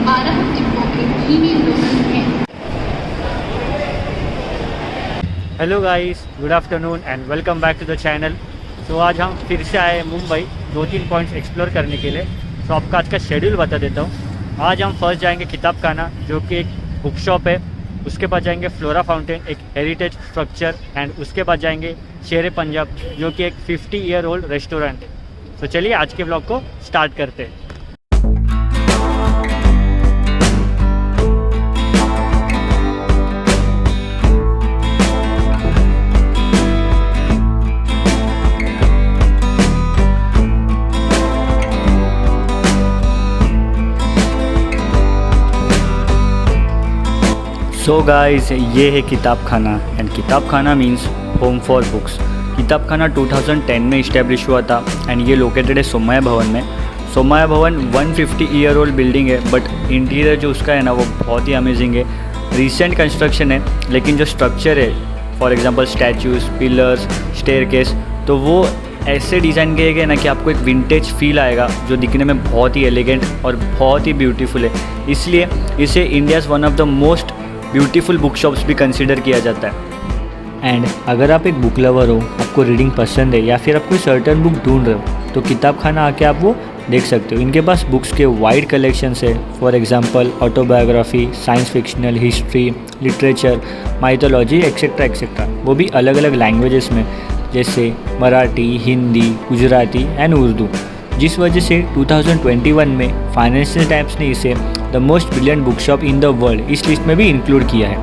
आरंभ डिब्बों के धीमे दोलन हैं। Hello guys, good afternoon and welcome back to the channel. तो आज हम फिर से आए मुंबई 2-3 पॉइंट्स एक्सप्लोर करने के लिए। तो आपका आज का शेड्यूल बता देता हूँ। आज हम फर्स्ट जाएंगे किताब खाना, जो कि एक बुक शॉप है। उसके बाद जाएंगे फ्लोरा फाउंटेन, एक हेरिटेज स्ट्रक्चर। एंड उसके बाद जाएंगे शेर पंजाब, जो कि एक 50 ईयर ओल्ड रेस्टोरेंट। तो चलिए आज के ब्लॉग को स्टार्ट करते हैं। सो गाइस, ये है किताब खाना एंड किताब खाना मीन्स होम फॉर बुक्स। किताब खाना 2010 में इस्टेब्लिश हुआ था एंड ये लोकेटेड है सोमया भवन में। सोमया भवन 150 ईयर ओल्ड बिल्डिंग है, बट इंटीरियर जो उसका है ना वो बहुत ही अमेजिंग है। रिसेंट कंस्ट्रक्शन है, लेकिन जो स्ट्रक्चर है, for example statues, pillars, staircase, तो वो ऐसे डिज़ाइन किए गए ना कि आपको एक विंटेज फील आएगा, जो दिखने में बहुत ही एलिगेंट और बहुत ही ब्यूटीफुल है। इसलिए इसे India's one of the most beautiful book shops भी कंसिडर किया जाता है। एंड अगर आप एक बुक लवर हो, आपको रीडिंग पसंद है या फिर आप कोई सर्टन बुक ढूंढ रहे हो, तो किताब खाना आके आप वो देख सकते हो। इनके पास बुक्स के वाइड कलेक्शंस है। For example autobiography, science fictional, history, literature, mythology etcetera etcetera, वो भी अलग अलग लैंग्वेजेस में, जैसे मराठी, हिंदी, गुजराती एंड उर्दू। जिस वजह से 2021 में फाइनेंशियल टाइम्स ने इसे the most brilliant book shop in the world इस लिस्ट में भी इंक्लूड किया है।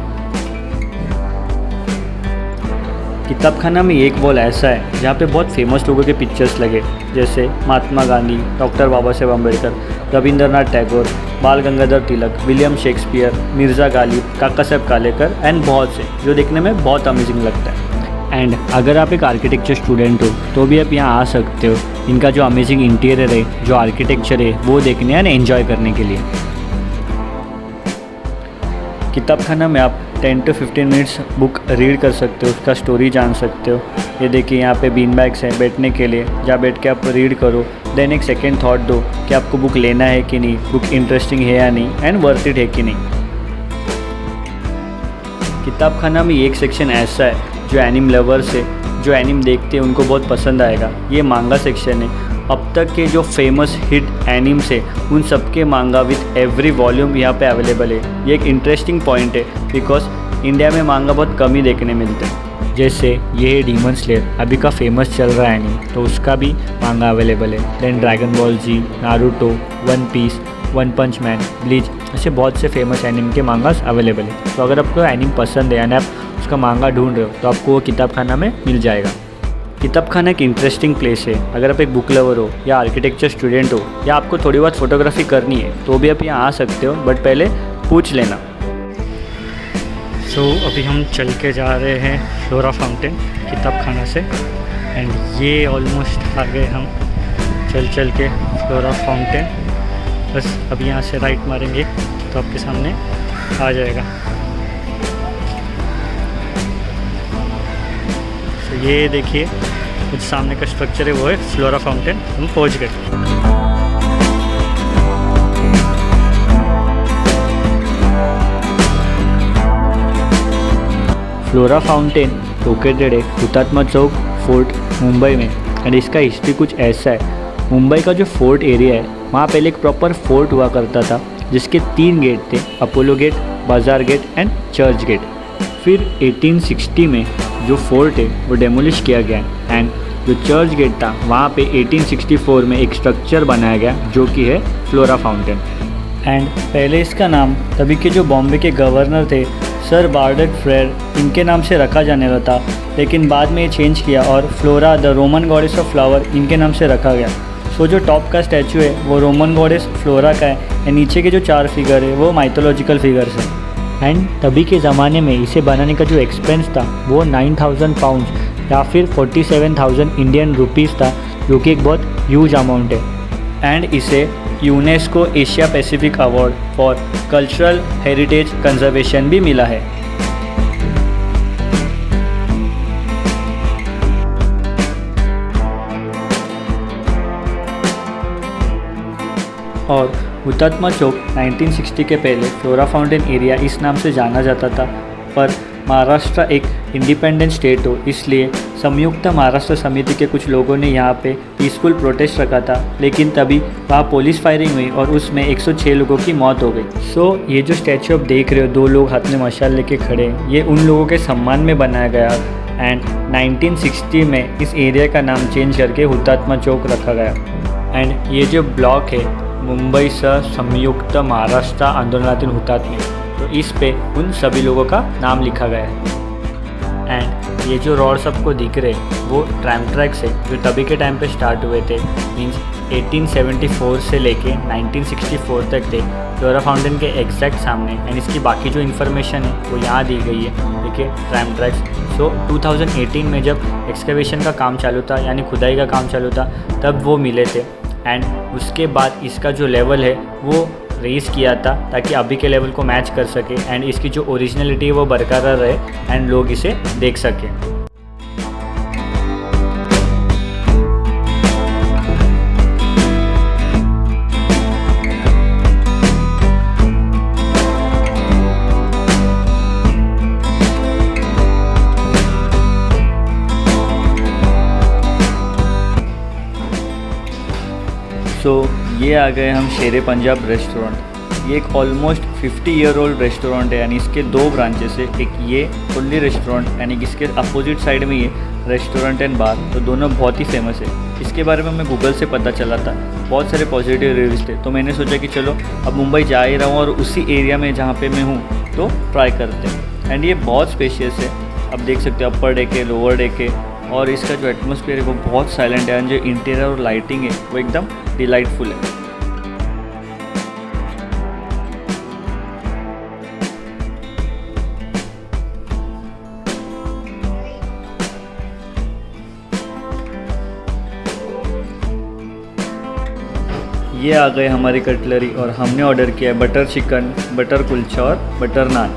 किताब खाना में एक वॉल ऐसा है जहाँ पे बहुत फेमस लोगों के पिक्चर्स लगे, जैसे महात्मा गांधी, डॉक्टर बाबा साहेब अम्बेडकर, रविंद्रनाथ टैगोर, बाल गंगाधर तिलक, विलियम शेक्सपियर, मिर्ज़ा गालिब, काका साहब कालेकर एंड बहुत से, जो देखने में बहुत अमेजिंग लगता है। एंड अगर आप एक आर्किटेक्चर स्टूडेंट हो तो भी आप यहाँ आ सकते हो, इनका जो अमेजिंग इंटीरियर है, जो आर्किटेक्चर है, वो देखने एंड एंजॉय करने के लिए। किताब खाना में आप 10 to 15 मिनट्स बुक रीड कर सकते हो, उसका स्टोरी जान सकते हो। ये देखिए, यहाँ पे बीन बैग्स हैं बैठने के लिए, जहाँ बैठ के आप रीड करो। देन एक सेकेंड थॉट दो कि आपको बुक लेना है कि नहीं, बुक इंटरेस्टिंग है या नहीं, एंड वर्थ इट है कि नहीं। किताब खाना में एक सेक्शन ऐसा है जो एनिम लवर्स है, जो एनिम देखते हैं उनको बहुत पसंद आएगा। ये मांगा सेक्शन है। अब तक के जो फेमस हिट एनिम्स है, उन सब के मांगा विथ एवरी वॉल्यूम यहाँ पे अवेलेबल है। ये एक इंटरेस्टिंग पॉइंट है, बिकॉज इंडिया में मांगा बहुत कम ही देखने मिलते हैं। जैसे ये है डीमन स्लेयर, अभी का फेमस चल रहा है एनिम, तो उसका भी मांगा अवेलेबल है। देन ड्रैगन बॉल जी, नारुतो, वन पीस, वन पंच मैन, ब्लीच, ऐसे बहुत से फेमस एनिम के मांगास अवेलेबल है। तो अगर आपको एनिम पसंद है एंड आप उसका मांगा ढूंढ रहे हो, तो आपको वो किताब खाना में मिल जाएगा। किताब खाना एक इंटरेस्टिंग प्लेस है। अगर आप एक बुक लवर हो या आर्किटेक्चर स्टूडेंट हो या आपको थोड़ी बहुत फोटोग्राफी करनी है, तो भी आप यहाँ आ सकते हो, बट पहले पूछ लेना। सो अभी हम चल के जा रहे हैं फ्लोरा फाउंटेन किताब खाना से, एंड ये ऑलमोस्ट आ गए हम चल के फ्लोरा फाउंटेन। बस अभी यहाँ से राइट मारेंगे तो आपके सामने आ जाएगा। तो ये देखिए, कुछ सामने का स्ट्रक्चर है, वो है फ्लोरा फाउंटेन। हम पहुँच गए। फ्लोरा फाउंटेन लोकेटेड है हुतात्मा चौक फोर्ट मुंबई में। एंड इसका हिस्ट्री कुछ ऐसा है। मुंबई का जो फोर्ट एरिया है, वहाँ पहले एक प्रॉपर फोर्ट हुआ करता था, जिसके 3 गेट थे, अपोलो गेट, बाजार गेट एंड चर्च गेट। फिर 1860 में जो फोर्ट है वो डेमोलिश किया गया, एंड जो चर्च गेट था वहाँ पे 1864 में एक स्ट्रक्चर बनाया गया, जो कि है फ्लोरा फाउंटेन। एंड पहले इसका नाम तभी के जो बॉम्बे के गवर्नर थे, सर बार्टलेट फ्रेयर, इनके नाम से रखा जाने वाला था, लेकिन बाद में ये चेंज किया और flora the Roman goddess of flower इनके नाम से रखा गया। सो जो टॉप का स्टैचू है वो रोमन गॉडेस फ्लोरा का है, एंड नीचे के जो 4 फिगर है वो माइथोलॉजिकल फिगर्स है। एंड तभी के ज़माने में इसे बनाने का जो एक्सपेंस था वो 9,000 पाउंड या फिर 47,000 इंडियन रुपीज़ था, जो कि एक बहुत ह्यूज अमाउंट है। एंड इसे UNESCO Asia Pacific award for cultural heritage conservation भी मिला है। और हुतात्मा चौक 1960 के पहले फ्लोरा फाउंटेन एरिया इस नाम से जाना जाता था, पर महाराष्ट्र एक इंडिपेंडेंट स्टेट हो इसलिए संयुक्त महाराष्ट्र समिति के कुछ लोगों ने यहाँ पे पीसफुल प्रोटेस्ट रखा था, लेकिन तभी वहाँ पुलिस फायरिंग हुई और उसमें 106 लोगों की मौत हो गई। ये जो स्टैचू आप देख रहे हो, 2 लोग हाथ में मशाल लेके खड़े हैं, ये उन लोगों के सम्मान में बनाया गया एंड 1960 में इस एरिया का नाम चेंज करके हुतात्मा चौक रखा गया। एंड ये जो ब्लॉक है मुंबई संयुक्त महाराष्ट्र आंदोलनातील हुतात्मे, तो इस पे उन सभी लोगों का नाम लिखा गया है। एंड ये जो रोड्स आपको दिख रहे हैं वो ट्रैम ट्रैक्स है जो तभी के टाइम पे स्टार्ट हुए थे, मींस 1874 से लेके 1964 तक थे फ्लोरा फाउंटेन के एग्जैक्ट सामने। एंड इसकी बाकी जो इन्फॉर्मेशन है वो यहाँ दी गई है, देखिए ट्रैम ट्रैक्स। सो 2018 में जब एक्सकवेशन का काम चालू था, यानी खुदाई का काम चालू था, तब वो मिले थे। एंड उसके बाद इसका जो लेवल है वो रेस किया था ताकि अभी के लेवल को मैच कर सके एंड इसकी जो ओरिजिनलिटी है वो बरकरार रहे एंड लोग इसे देख सकें। ये आ गए हम शेरे पंजाब रेस्टोरेंट। ये एक ऑलमोस्ट 50 ईयर ओल्ड रेस्टोरेंट है, यानी इसके 2 ब्रांचेस है, एक ये फुल्ली रेस्टोरेंट यानी इसके अपोजिट साइड में ये रेस्टोरेंट एंड बार, तो दोनों बहुत ही फेमस है। इसके बारे में मैं गूगल से पता चला था, बहुत सारे पॉजिटिव रिव्यूज़ थे, तो मैंने सोचा कि चलो अब मुंबई जा ही रहा हूँ और उसी एरिया में जहाँ पे मैं हूँ तो ट्राई करते हैं। एंड ये बहुत स्पेशियस है, आप देख सकते हो अपर डेक है, लोअर डेक है, और इसका जो एटमॉस्फेयर है वो बहुत साइलेंट है एंड जो इंटीरियर और लाइटिंग है वो एकदम डिलाइटफुल है। ये आ गए हमारी कटलरी और हमने ऑर्डर किया है बटर चिकन, बटर कुलचा और बटर नान।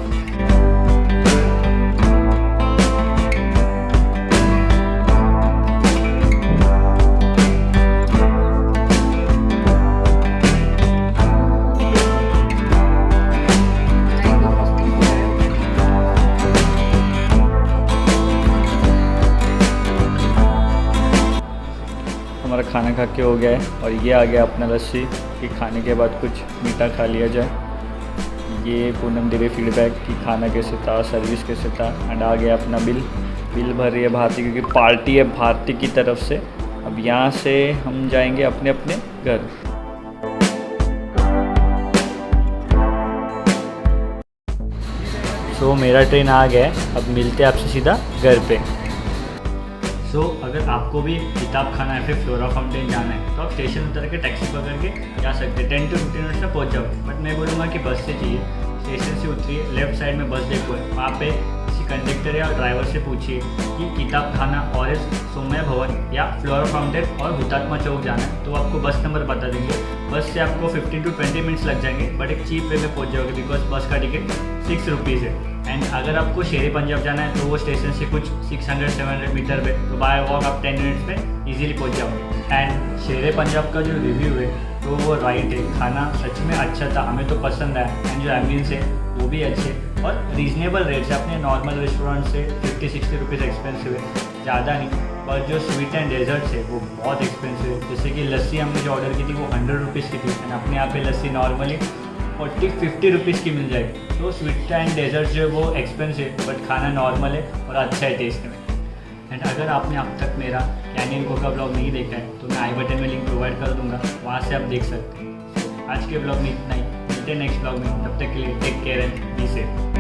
हमारा खाना खा के हो गया है और ये आ गया अपना लस्सी कि खाने के बाद कुछ मीठा खा लिया जाए। ये पूनम दे रही फीडबैक कि खाना कैसे था, सर्विस कैसे था। एंड आ गया अपना बिल भर रही है भारती, क्योंकि पार्टी है भारती की तरफ से। अब यहाँ से हम जाएंगे अपने अपने घर। सो मेरा ट्रेन आ गया है, अब मिलते हैं आपसे सीधा घर पे। अगर आपको भी किताब खाना है, फिर फ्लोरा फाउंटेन जाना है, तो आप स्टेशन उतर के टैक्सी पकड़ के जा सकते हैं। 10 to 15 मिनट्स में पहुंच जाओ। बट मैं बोलूँगा कि बस से चाहिए। स्टेशन से उतरिए, लेफ्ट साइड में बस डेपो है, वहाँ पे किसी कंडक्टर या ड्राइवर से पूछिए कि किताब खाना और सोमया भवन या फ्लोरा फाउंटेन और हुतात्मा चौक जाना है, तो आपको बस नंबर बता देंगे। बस से आपको 15 to 20 मिनट्स लग जाएंगे, बट एक चीप वे में पहुँच जाओगे, बिकॉज बस का टिकट 6 रुपीज़ है। एंड अगर आपको शेरे पंजाब जाना है तो वो स्टेशन से कुछ 600-700 मीटर पे, तो बाय वॉक आप 10 मिनट्स में इजीली पहुंच जाओगे। एंड शेरे पंजाब का जो रिव्यू है तो वो राइट है, खाना सच में अच्छा था, हमें तो पसंद आया। एंड जो एम्बियंस है वो भी अच्छे और रीजनेबल रेट से, अपने नॉर्मल रेस्टोरेंट से 50-60 रुपीज़ एक्सपेंसिव है, ज़्यादा नहीं। पर जो स्वीट एंड डेजर्ट्स है वो बहुत एक्सपेंसिव है। जैसे कि लस्सी हमने जो ऑर्डर की थी वो 100 रुपीज़ की थी, एंड अपने यहाँ पे लस्सी नॉर्मली 40-50 रुपीज़ की मिल जाएगी। तो स्वीट एंड डेजर्ट जो है वो एक्सपेंसिव, बट खाना नॉर्मल है और अच्छा है टेस्ट में। एंड अगर आपने अब तक मेरा कैनियन गो का ब्लॉग नहीं देखा है तो मैं आई बटन में लिंक प्रोवाइड कर दूंगा, वहाँ से आप देख सकते हैं। आज के ब्लॉग में इतना ही, मिलते हैं नेक्स्ट ब्लॉग में। तब तक के लिए take care and be safe.